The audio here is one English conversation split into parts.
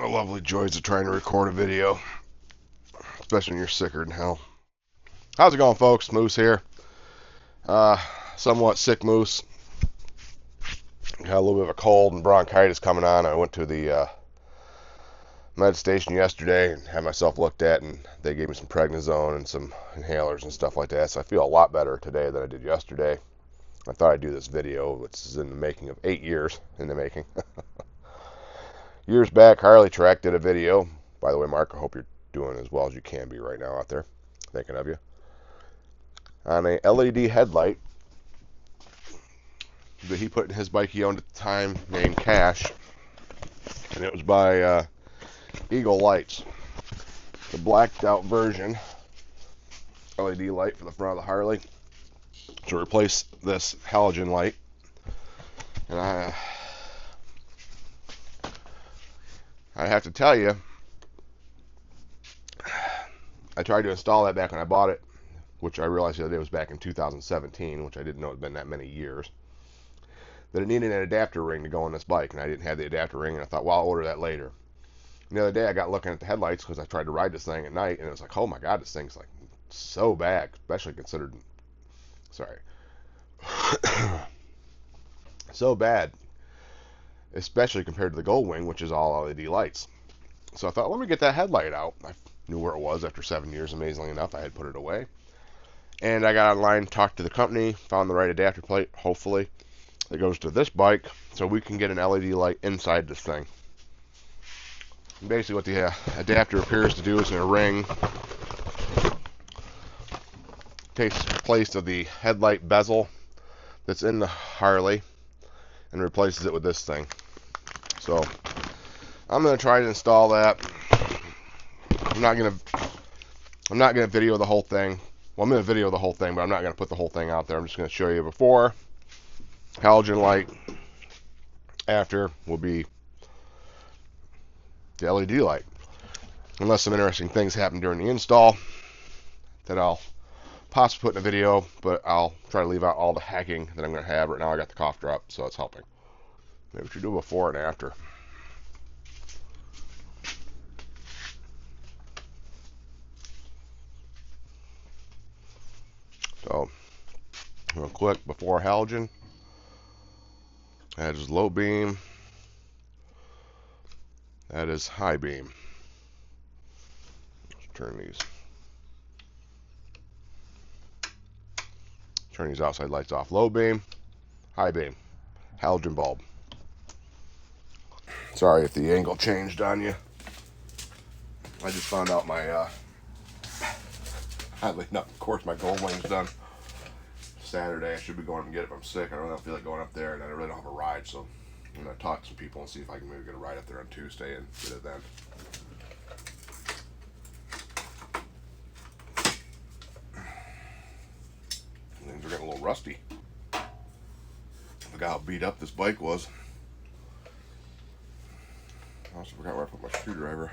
The lovely joys of trying to record a video, especially when you're sicker than hell. How's it going, folks? Moose here. Somewhat sick Moose. Got a little bit of a cold and bronchitis coming on. I went to the med station yesterday and had myself looked at, and they gave me some prednisone and some inhalers and stuff like that. So I feel a lot better today than I did yesterday. I thought I'd do this video, which is in the making of 8 years in the making. Years back, Harley Track did a video. By the way, Mark, I hope you're doing as well as you can be right now out there. Thinking of you. On a LED headlight that he put in his bike he owned at the time, named Cash. And it was by Eagle Lights. The blacked out version LED light for the front of the Harley to replace this halogen light. And I have to tell you, I tried to install that back when I bought it, which I realized the other day was back in 2017, which I didn't know it had been that many years, that it needed an adapter ring to go on this bike, and I didn't have the adapter ring, and I thought, well, I'll order that later. And the other day I got looking at the headlights because I tried to ride this thing at night, and it was like, oh my god, this thing's like so bad, especially considered, sorry, so bad, especially compared to the Goldwing, which is all LED lights. So I thought, let me get that headlight out. I knew where it was after 7 years, amazingly enough. I had put it away. And I got online, talked to the company, found the right adapter plate, hopefully, that goes to this bike, so we can get an LED light inside this thing. And basically what the adapter appears to do is in a ring, takes place of the headlight bezel that's in the Harley and replaces it with this thing. So I'm going to try to install that. I'm not going to video the whole thing. Well, I'm going to video the whole thing, but I'm not going to put the whole thing out there. I'm just going to show you before. Halogen light. After will be the LED light. Unless some interesting things happen during the install that I'll possibly put in a video, but I'll try to leave out all the hacking that I'm going to have. Right now I got the cough drop, so it's helping. Maybe we should do before and after. So, real quick, before halogen, that is low beam, that is high beam. Let's turn these outside lights off. Low beam, high beam, halogen bulb. Sorry if the angle changed on you. I just found out my oddly enough, of course, my Goldwing's done. Saturday, I should be going up and get it if I'm sick. I don't feel like going up there, and I really don't have a ride, so I'm going to talk to some people and see if I can maybe get a ride up there on Tuesday and get it then. Things are getting a little rusty. I forgot how beat up this bike was. I also forgot where I put my screwdriver.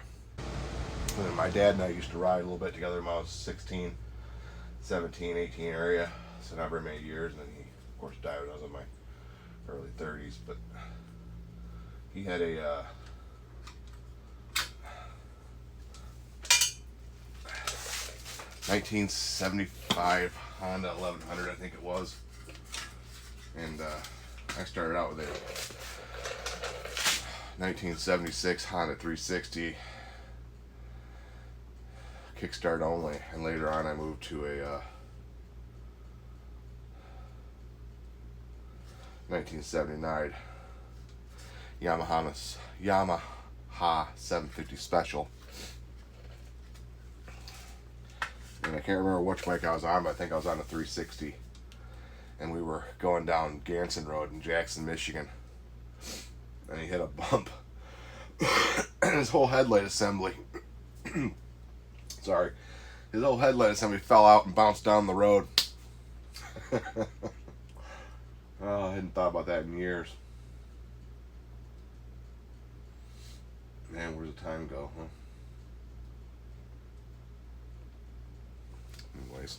And my dad and I used to ride a little bit together when I was 16, 17, 18 area. So not very many years, and then he, of course, died when I was in my early 30s. But he had a 1975 Honda 1100, I think it was, and I started out with a 1976 Honda 360. Kickstart only, and later on I moved to a 1979 Yamaha 750 Special, and I can't remember which bike I was on, but I think I was on a 360, and we were going down Ganson Road in Jackson, Michigan, and he hit a bump and his whole headlight assembly sorry, his whole headlight assembly fell out and bounced down the road. Oh, I hadn't thought about that in years. Man, where's the time go, huh? Anyways,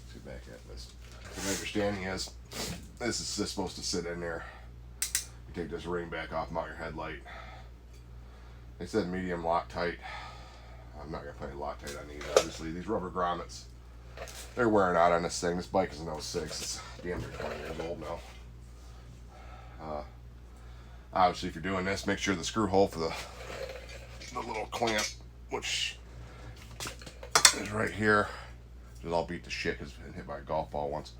let's get back at this. My understanding is this is just supposed to sit in there. You take this ring back off, mount your headlight, They said medium Loctite. I'm not gonna put any Loctite on these. Obviously, these rubber grommets, they're wearing out on this thing. This bike is an '06. It's damn near 20 years old now. Obviously, if you're doing this, make sure the screw hole for the little clamp, which is right here, is all beat to shit because it's been hit by a golf ball once.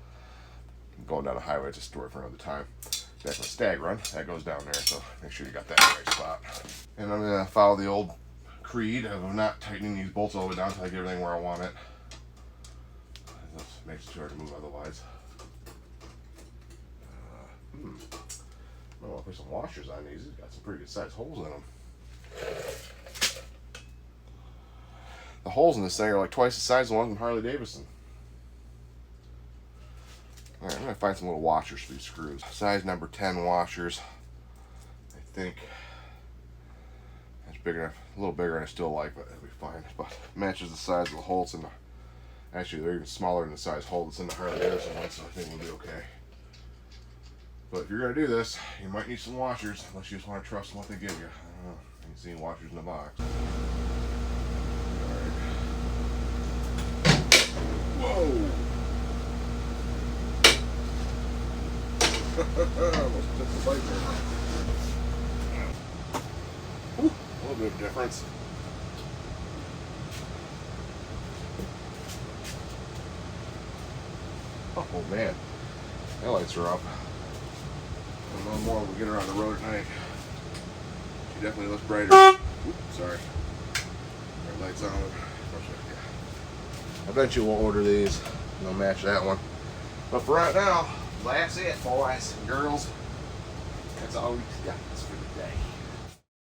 Going down the highway, it's a story for another time. Back in the stag run, that goes down there, so make sure you got that in the right spot. And I'm gonna follow the old creed of not tightening these bolts all the way down until I get everything where I want it. That makes it too hard to move otherwise. I'll put some washers on these. These got some pretty good sized holes in them. The holes in this thing are like twice the size of the ones in Harley Davidson. Alright, I'm going to find some little washers for these screws. Size number 10 washers. I think that's big enough, a little bigger than I still like, but it'll be fine. But it matches the size of the holes in the, actually they're even smaller than the size hole that's in the Harley Davidson one, so I think we'll be okay. But if you're going to do this, you might need some washers, unless you just want to trust what they give you. I don't know. I ain't seen washers in the box. Alright. Whoa! Almost took the bike there. Whew, a little bit of difference. Oh man, headlights are up. A little more when we get her on the road at night. She definitely looks brighter. Oops, sorry. Red lights on. I bet you won't order these. They'll match that one. But for right now, that's it, boys and girls. That's all we got for the day.